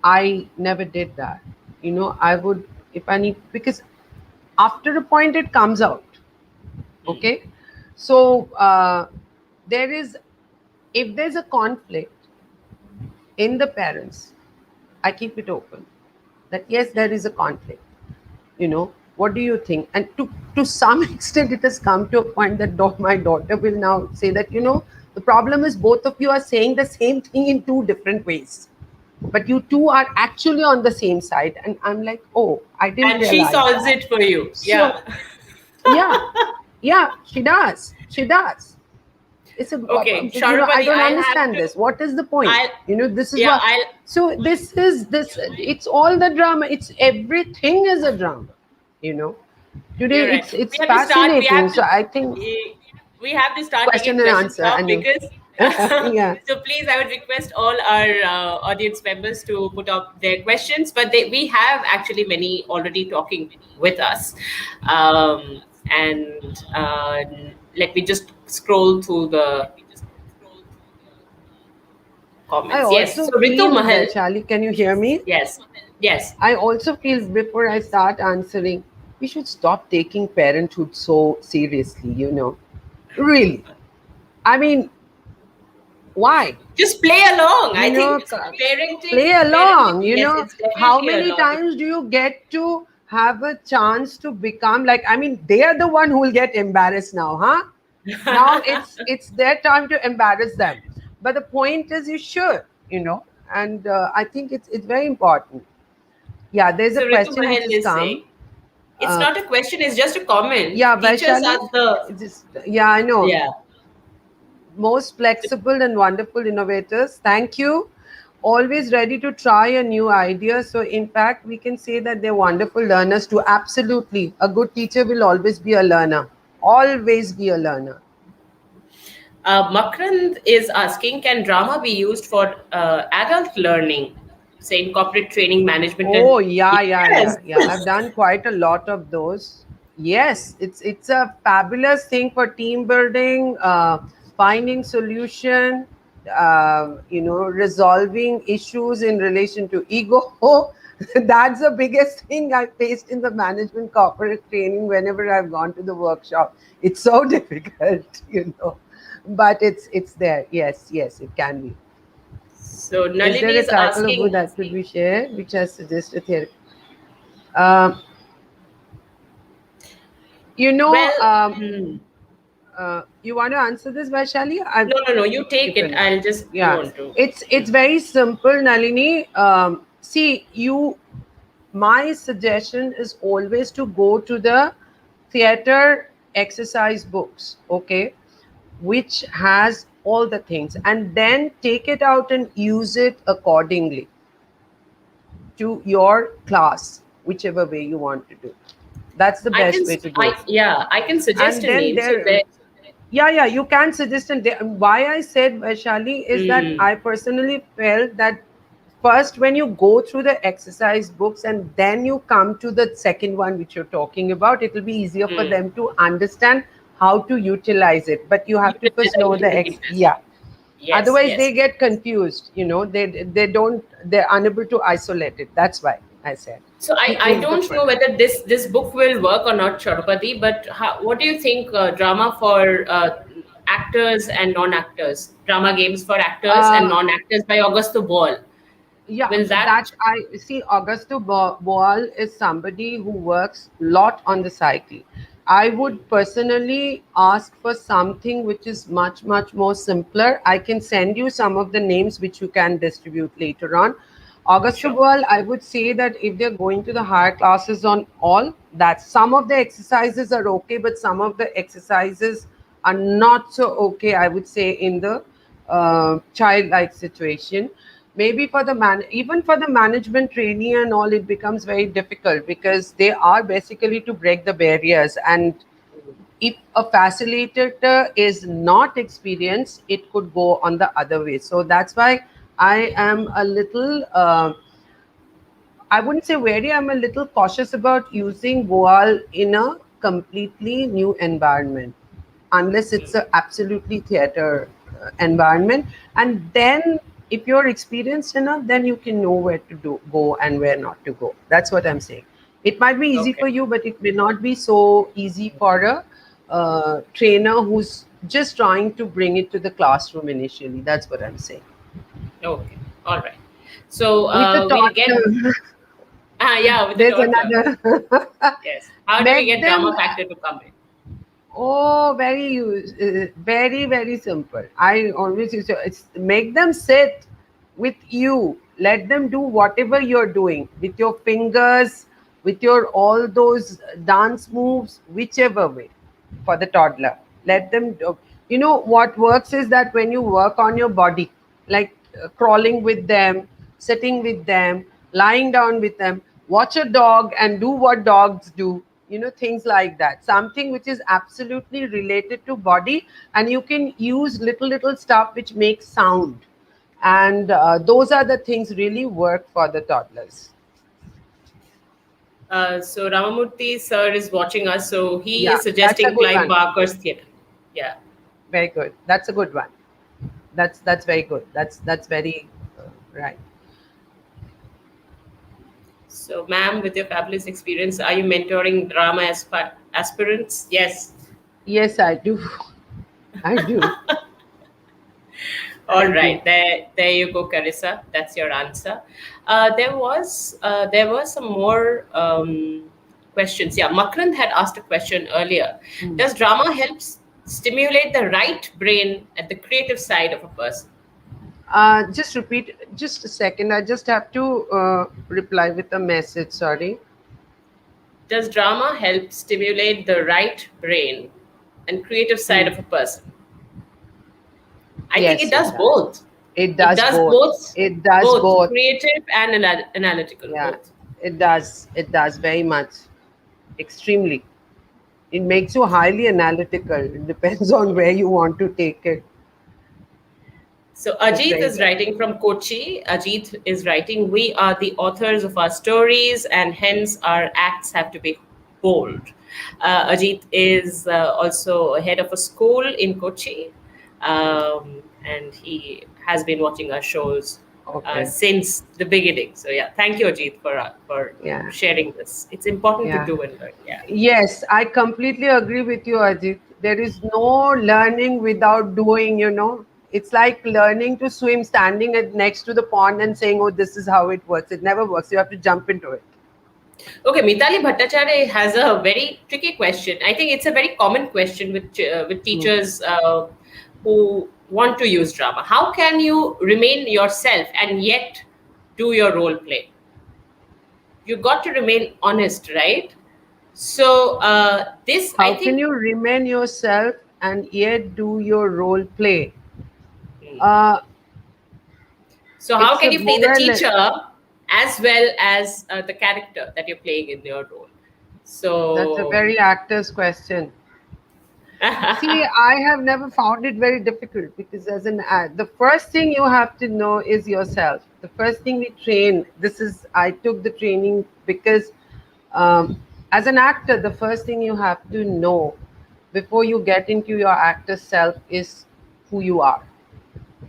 I never did that. I would, if I need, because after a point it comes out. Hmm. Okay, so there is, if there's a conflict in the parents, I keep it open that yes, there is a conflict. What do you think? And to some extent it has come to a point that my daughter will now say that the problem is both of you are saying the same thing in two different ways, but you two are actually on the same side. And I'm like, oh, I didn't And she realize solves that. it for you. So Yeah. yeah, yeah, she does. It's a, Okay, I Sharupati, don't I'll have understand to. this. What is the point? I'll. This is Yeah, what. I'll. So this it's all the drama. It's everything is a drama. You know, Today You're right. it's We have to start. We fascinating. have So to. I think eh, We have to start taking question and questions answer, now and because. yeah. So please, I would request all our audience members to put up their questions. But we have actually many already talking with us, and let me just scroll through the I comments. Yes. also So Ritu feel, Mahal. Vaishali, can you hear me? Yes. Yes. I also feel before I start answering, we should stop taking parenthood so seriously. Really. I mean, why? Just play along. you I know think c- parenting, Play parenting. along. Yes, it's How definitely many along. times do you get to have a chance to become like, I mean, they are the one who will get embarrassed now, huh? Now it's their time to embarrass them. But the point is, you should, and I think it's very important. Yeah, there's a So Ritu question which Mahal has is come. saying, it's uh, not a question, it's just a comment. yeah, Teachers Vaishali, are the, yeah, I know. yeah. Most flexible and wonderful innovators. Thank you. Always ready to try a new idea. So, in fact, we can say that they're wonderful learners too. Absolutely. A good teacher will always be a learner. Always be a learner. Makrand is asking, can drama be used for adult learning, say in corporate training management? And Oh, yeah, yeah, yes. yeah, yeah. I've done quite a lot of those. Yes, it's a fabulous thing for team building, finding solution, resolving issues in relation to ego. That's the biggest thing I faced in the management corporate training whenever I've gone to the workshop. It's so difficult, but it's there. Yes, yes, it can be. So Is there Nalini a is title of book asking, that could be shared which has suggested therapy? Um, you know, well, um, hmm, you want to answer this, Vaishali? I've no, no, no, you take it. given. I'll just go Yeah, on to. it's very simple, Nalini. See, my suggestion is always to go to the theater exercise books, okay, which has all the things, and then take it out and use it accordingly to your class, whichever way you want to do. That's the I can, best way to do it. I can suggest And a then name. So there, there, yeah, you can suggest. And why I said Vaishali is that mm, I personally felt that first, when you go through the exercise books and then you come to the second one which you're talking about, it will be easier for mm, them to understand how to utilize it. But you have to first know the utilize it. yeah. Yes, Otherwise, yes. they get confused. They don't, they're unable to isolate it. That's why I said So I keep the don't know whether this book will work or not, Sharupati, but what do you think, drama for actors and non-actors, drama games for actors and uh, non-actors by Augusto Ball? Yeah, Will that? that I see. Augusto Boal is somebody who works lot on the psyche. I Hmm. would personally ask for something which is much more simpler. I can send you some of the names which you can distribute later on. Augusto Sure. Boal, I would say that if they're going to the higher classes on all, that some of the exercises are okay, but some of the exercises are not so okay, I would say, in the childlike situation. Maybe for the even for the management trainee and all, it becomes very difficult because they are basically to break the barriers. And if a facilitator is not experienced, it could go on the other way. So that's why I am a little I wouldn't say wary. I'm a little cautious about using voal in a completely new environment, unless Hmm. it's a absolutely theater environment. And then, if you're experienced enough, then you can know where to go and where not to go. That's what I'm saying. It might be easy Okay. for you, but it may not be so easy for a trainer who's just trying to bring it to the classroom initially. That's what I'm saying. Okay. All right. So With the we'll get. toddler, Yeah, with the there's toddler. another. Yes. How do we Make get them. drama factor to come in? Oh, very simple. I always used to it's make them sit with you. Let them do whatever you're doing with your fingers, with your all those dance moves, whichever way for the toddler. Let them do. You know what works is that when you work on your body, like crawling with them, sitting with them, lying down with them, watch a dog and do what dogs do, things like that, something which is absolutely related to body. And you can use little stuff which makes sound, and those are the things really work for the toddlers. So Ramamurthy sir is watching us, so he Yeah, is that's a suggesting good Clive one. Barker's theatre. Yeah. Very good. That's a good one. That's very good. That's very right. So, ma'am, with your fabulous experience, are you mentoring drama aspirants? Yes. Yes, I do. I do. All I do. right, there you go, Carissa. That's your answer. There were some more questions. Yeah, Makrand had asked a question earlier. Hmm. Does drama help stimulate the right brain at the creative side of a person? Just repeat, just a second. I just have to reply with a message. Sorry. Does drama help stimulate the right brain and creative side Hmm. of a person? I think it Yes, it does does. both. It It does does both. both, It does both both. creative and analytical, Yeah, both. it does. It does very much. Extremely. It makes you highly analytical. It depends on where you want to take it. So It's Ajit very is good. writing from Kochi. Ajit is writing, we are the authors of our stories and hence our acts have to be bold. Ajit is also head of a school in Kochi, and he has been watching our shows Okay. since the beginning. So yeah, thank you Ajit for Yeah. sharing this. It's important to Yeah. do and learn. Yeah. Yes, I completely agree with you, Ajit. There is no learning without doing. It's like learning to swim, standing next to the pond and saying, oh, this is how it works. It never works. You have to jump into it. Okay, Mitali Bhattacharya has a very tricky question. I think it's a very common question with Hmm. teachers who want to use drama. How can you remain yourself and yet do your role play? You got to remain honest, right? So this, I How can think, you remain yourself and yet do your role play? hmm. Uh, So how it's can a you play the more or less. teacher as well as the character that you're playing in your role? That's a So very actor's question. See, I have never found it very difficult because as an the first thing you have to know is yourself. The first thing we train. This is I took the training because as an actor, the first thing you have to know before you get into your actor self is who you are.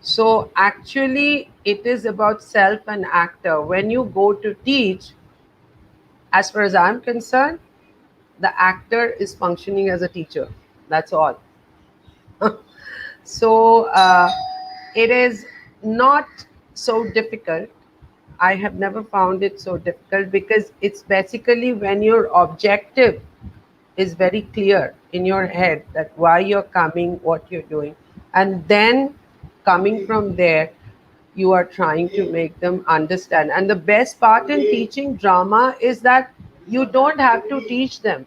So actually, it is about self and actor. When you go to teach, as far as I'm concerned, the actor is functioning as a teacher. That's all. So it is not so difficult. I have never found it so difficult because it's basically when your objective is very clear in your head that why you're coming, what you're doing, and then coming from there, you are trying to make them understand. And the best part in teaching drama is that you don't have to teach them,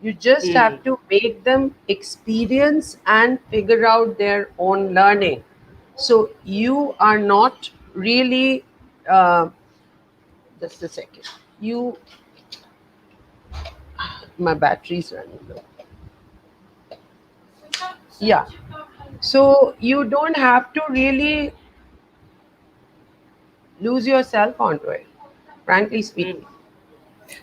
you just Mm. have to make them experience and figure out their own learning. So you are not really, uh, just a second, you, my battery's running low. Yeah. So you don't have to really lose yourself onto it, frankly Mm. speaking.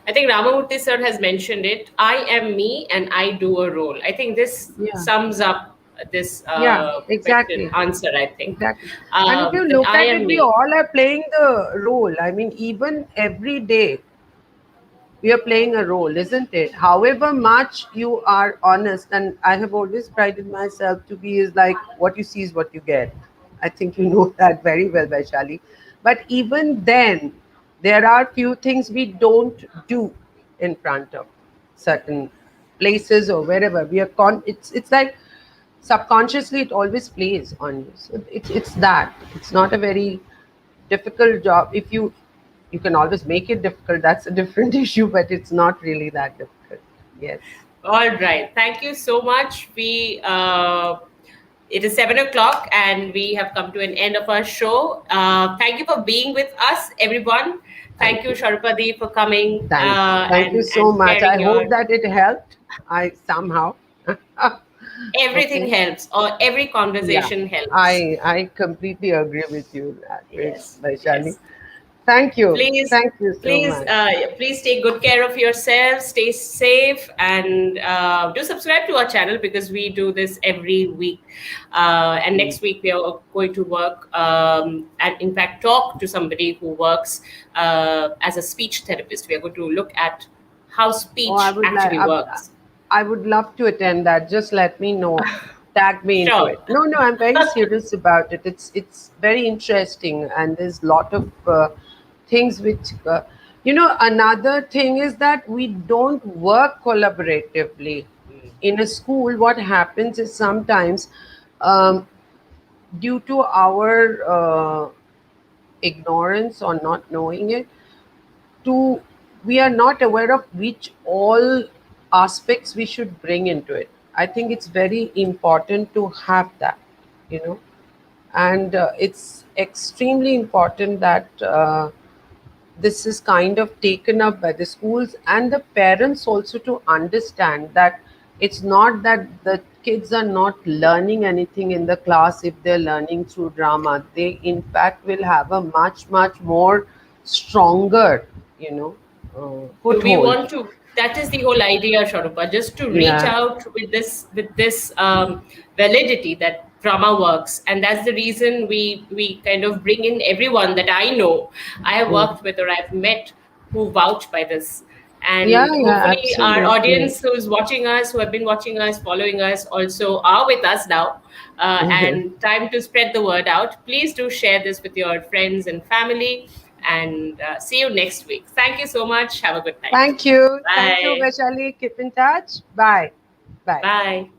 I think Ramamurthy sir has mentioned it. I am me and I do a role. I think this Yeah. sums up this Yeah, question exactly. answer, I think. Exactly. And if you That look I at am it, we me. all are playing the role. I mean, even every day, we are playing a role, isn't it? However much you are honest, and I have always prided myself to be is like what you see is what you get. I think you know that very well, Vaishali. But even then, there are few things we don't do in front of certain places or wherever we are. It's like subconsciously it always plays on you. So it's that. It's not a very difficult job. If you can always make it difficult, that's a different issue, but it's not really that difficult. Yes. All right. Thank you so much. It is 7 o'clock and we have come to an end of our show. Thank you for being with us, everyone. Thank Thank you, you. Sharupadi, for coming Thank you so and much. I sharing hope your that it helped. I somehow. everything Okay. helps or every Yeah. conversation helps. I completely agree with you that Yes, Vaishali. yes. Thank you. Please, Thank you so please, much. please take good care of yourself, stay safe, and do subscribe to our channel because we do this every week. And Mm. next week we are going to work and in fact talk to somebody who works as a speech therapist. We are going to look at how Oh, I speech would like. actually works. I would love to attend that. Just let me know. Tag me into Sure. it. No, no, I'm very serious about it. It's very interesting, and there's a lot of things which Another thing is that we don't work collaboratively in a school. What happens is sometimes, um, due to our ignorance or not knowing it, to we are not aware of which all aspects we should bring into it. I think it's very important to have that, you know and it's extremely important that this is kind of taken up by the schools and the parents also, to understand that it's not that the kids are not learning anything in the class. If they're learning through drama, they in fact will have a much much more stronger, We foothold. want to, that is the whole idea, Sharupa, just to reach Yeah. out with this validity that drama works. And that's the reason we kind of bring in everyone that I know, I have Mm. worked with or I've met, who vouch by this. Yeah, And yeah, hopefully our absolutely. audience who's watching us, who have been watching us, following us, also are with us now. And time to spread the word out. Please do share this with your friends and family, and see you next week. Thank you so much. Have a good night. Thank you. Thank you, Bye. Vaishali. Keep in touch. Bye. Bye. Bye.